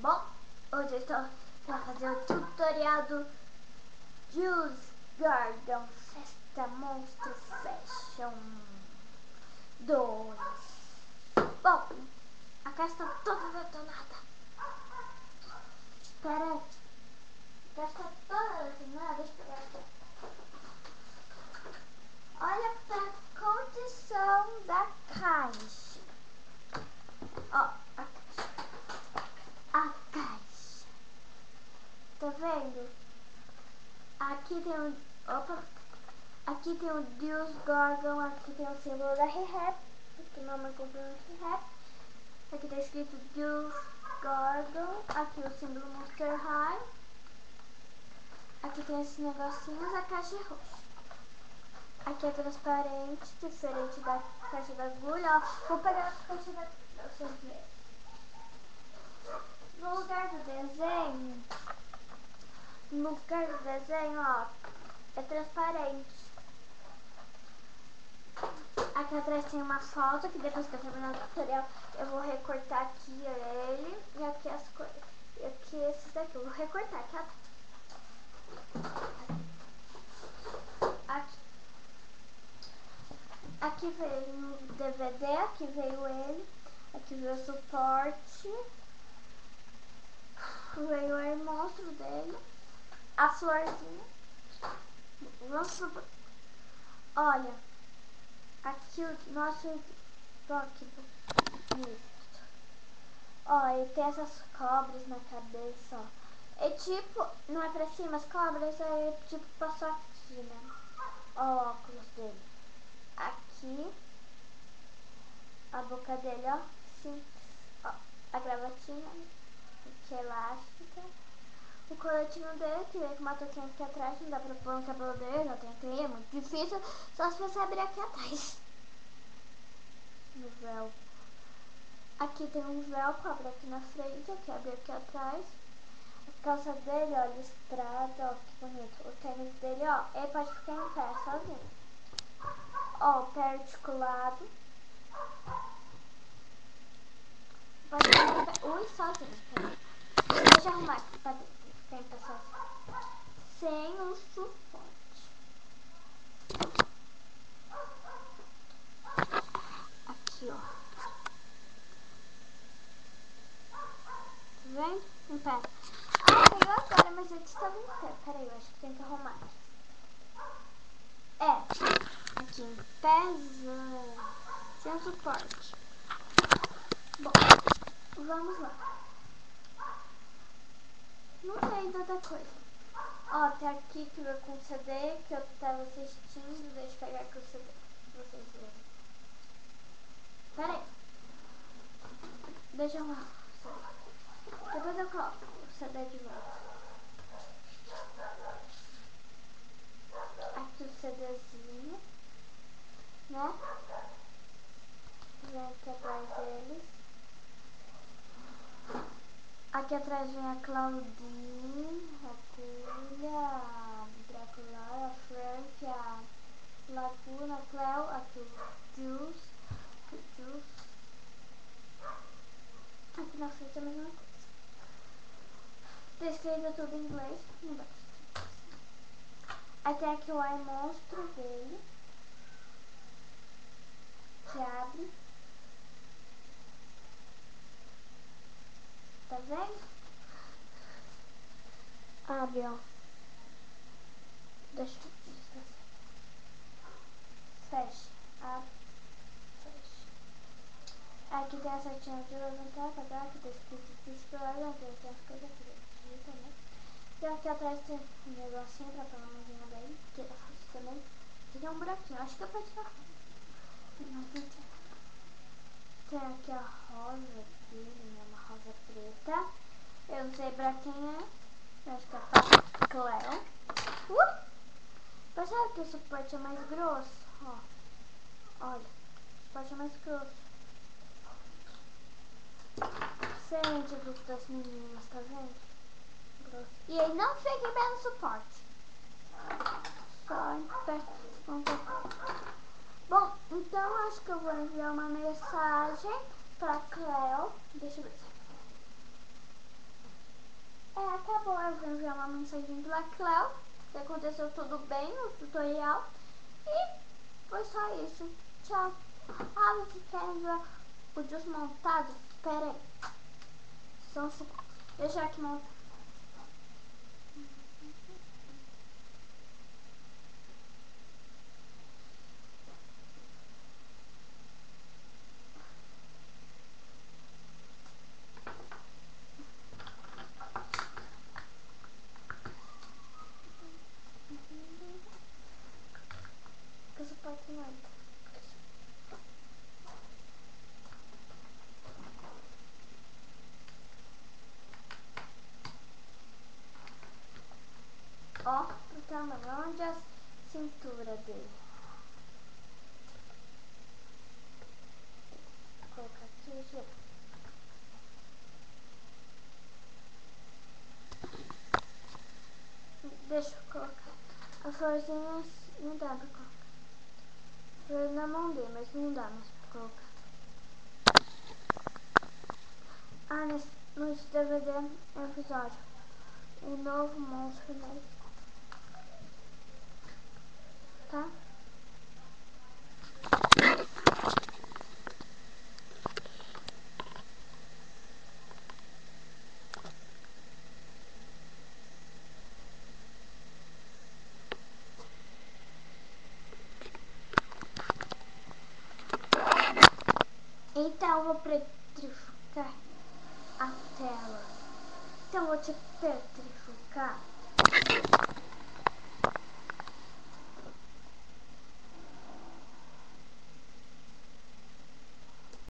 bom? Hoje eu estou para fazer o tutorial do Juice Gordon Festa Monstro Fashion 2. Bom, a casa está toda detonada. Espera aí. A casa está toda detonada. Deixa eu pegar aqui. Olha para a condição da caixa. Ó, a caixa. Tá vendo? Aqui tem um... Opa! Aqui tem o Juice Gordon, aqui tem o símbolo da Rehab, que minha mãe comprou no Rehab. Aqui tá escrito Juice Gordon, aqui o símbolo Monster High. Aqui tem esses negocinhos, a caixa é roxa. Aqui é transparente, diferente da caixa da agulha, ó. Vou pegar a caixa da agulha pra vocês verem. No lugar do desenho, ó, é transparente. Aqui atrás tem uma foto, que depois que eu terminar o tutorial eu vou recortar aqui ele. E aqui as coisas. E aqui esses daqui eu vou recortar aqui atrás. Aqui veio no DVD, aqui veio ele. Aqui veio o suporte. Veio o monstro dele. A florzinha. Vamos pro... Olha. Aqui o nosso pocketbook. Ó, e tem essas cobras na cabeça, ó. É tipo, não é pra cima as cobras, é tipo passou aqui, né? Ó o óculos dele. Aqui, a boca dele, ó. Sim. Ó, a gravatinha, que é elástica. O coletinho dele, que vem com uma touquinha aqui atrás, não dá pra pôr no cabelo dele, eu tentei, é muito difícil, só se você abrir aqui atrás. No véu. Aqui tem um velcro, abre aqui na frente, aqui abre aqui atrás. A calça dele, ó, listrada, ó, que bonito. O tênis dele, ó, ele pode ficar em pé sozinho. Ó, o pé articulado. Pode ficar em pé. Ui, sozinho. Deixa eu arrumar aqui pra ficar em pé sozinho. Sem o suporte. Aqui, ó. Tá vendo? Em pé. Ah, pegou agora, mas antes estava em pé. Peraí, eu acho que tem que arrumar. Aqui em pé, sem suporte. Bom, vamos lá. Não tem tanta coisa. Ó, tem aqui que veio com CD que eu tava assistindo. Deixa eu pegar aqui o CD pra vocês verem. Pera aí. Deixa eu arrumar o CD. Depois eu coloco o CD de volta. Aqui o CDzinho, né? Vem aqui atrás deles. Aqui atrás vem a Claudine, a Cúlia, a Dracula, a Frank, a Laguna, a Cleo, aqui o Juice. Aqui na frente é a mesma coisa. Tá escrito tudo em inglês, não dá. Aí tem aqui o Ai Monstro dele, que abre. Tá vendo? Abre, ó. Deixa eu ver. Fecha. Abre. Fecha. Aqui tem a setinha de levantar, pagar, aqui tá escrito explorar, aqui tem as coisas aqui dentro também. E aqui atrás tem um negocinho pra pôr a mãozinha dele, que tá fácil também. Aqui tem um buraquinho, acho que eu posso tirar. Tem aqui a rosa dele, né? Uma rosa preta. Eu não sei pra quem é. Eu acho que é pra Cleo. Percebe que o suporte é mais grosso? Ó. Olha, o suporte é mais grosso. Diferente dos das meninas, tá vendo? Grosso. E ele não fica bem no suporte. Só em pé. Bom, então acho que eu vou enviar uma mensagem pra Cleo. Deixa eu ver. acabou. Eu vou enviar uma mensagem do Cléo, que aconteceu tudo bem no tutorial. E foi só isso. Tchau. Ah, vocês querem ver o desmontado? Pera aí. Só um segundo. Deixa eu aqui montar. Que essa parte não entra. Ó, pro tamanho, onde é a cintura dele. Vou colocar aqui, gente. Deixa eu colocar. A florzinha não dá pra colocar. Flor na mão dele, mas não dá mais pra colocar. Ah, nesse DVD é episódio. O novo monstro nele. Tá? Então eu vou petrificar a tela. Então eu vou te petrificar.